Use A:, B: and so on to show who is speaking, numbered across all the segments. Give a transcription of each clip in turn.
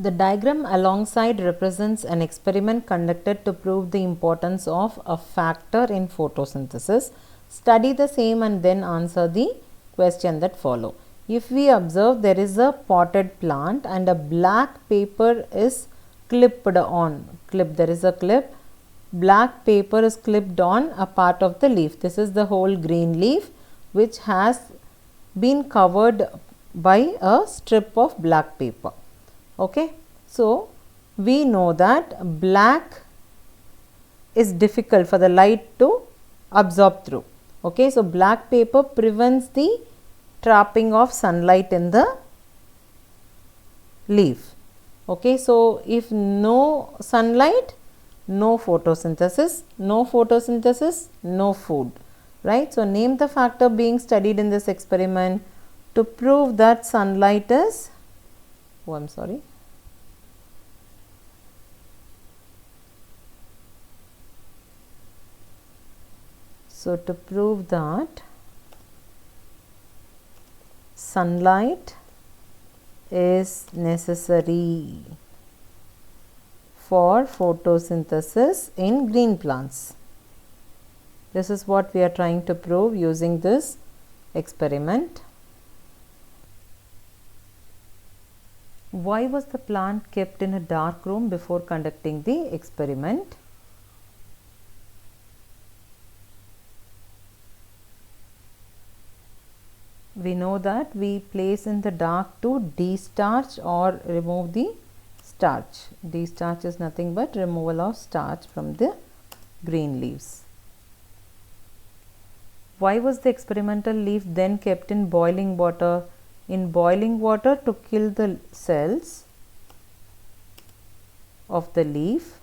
A: The diagram alongside represents an experiment conducted to prove the importance of a factor in photosynthesis. Study the same and then answer the question that follow. If we observe, there is a potted plant and a black paper is clipped on. There is a clip. Black paper is clipped on a part of the leaf. This is the whole green leaf which has been covered by a strip of black paper. Okay. So, we know that black is difficult for the light to absorb through. Okay. So, black paper prevents the trapping of sunlight in the leaf. Okay. So, if no sunlight, no photosynthesis, no food, right. So, name the factor being studied in this experiment to prove that sunlight is, So, to prove that sunlight is necessary for photosynthesis in green plants. This is what we are trying to prove using this experiment. Why was the plant kept in a dark room before conducting the experiment? We know that we place in the dark to de-starch or remove the starch. De-starch is nothing but removal of starch from the green leaves. Why was the experimental leaf then kept in boiling water? In boiling water to kill the cells of the leaf.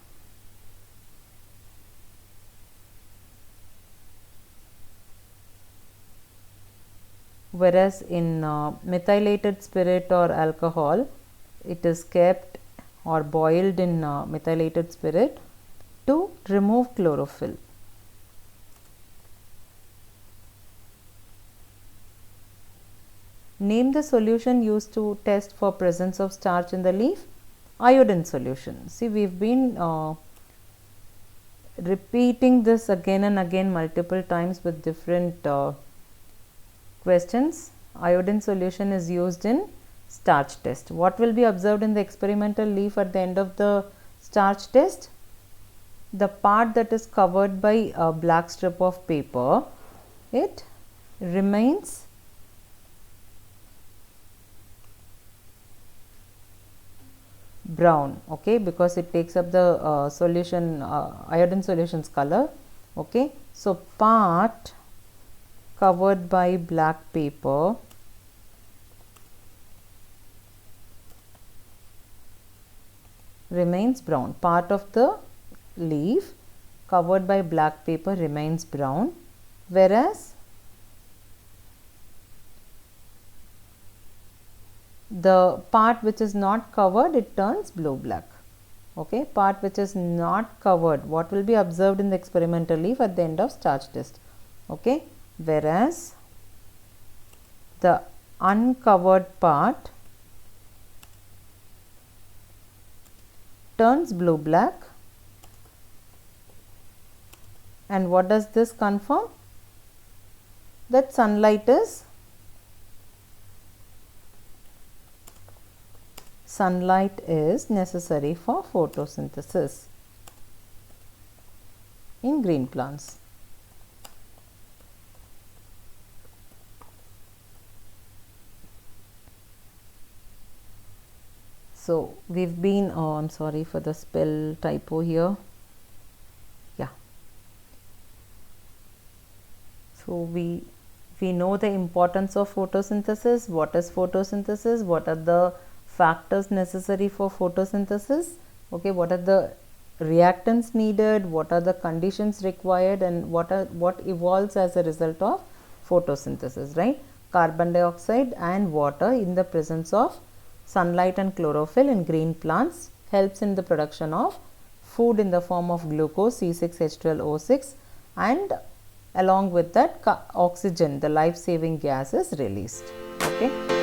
A: Whereas in methylated spirit or alcohol, it is kept or boiled in methylated spirit to remove chlorophyll. Name the solution used to test for presence of starch in the leaf. Iodine solution. See, we have been repeating this again and again multiple times with different questions. Iodine solution is used in starch test. What will be observed in the experimental leaf at the end of the starch test? The part that is covered by a black strip of paper, it remains brown, okay, because it takes up the solution, iodine solution's color, okay. So, part covered by black paper remains brown. Part of the leaf covered by black paper remains brown, whereas the part which is not covered, it turns blue black. Okay, part which is not covered, what will be observed in the experimental leaf at the end of starch test? Okay, whereas the uncovered part turns blue black. And what does this confirm? That sunlight is necessary for photosynthesis in green plants. So, we have been, I am sorry for the spell typo here. Yeah. So, we know the importance of photosynthesis. What is photosynthesis? What are the factors necessary for photosynthesis? Okay, what are the reactants needed? What are the conditions required? And what evolves as a result of photosynthesis, right? Carbon dioxide and water in the presence of sunlight and chlorophyll in green plants helps in the production of food in the form of glucose C6H12O6, and along with that oxygen, the life saving gas, is released. Okay.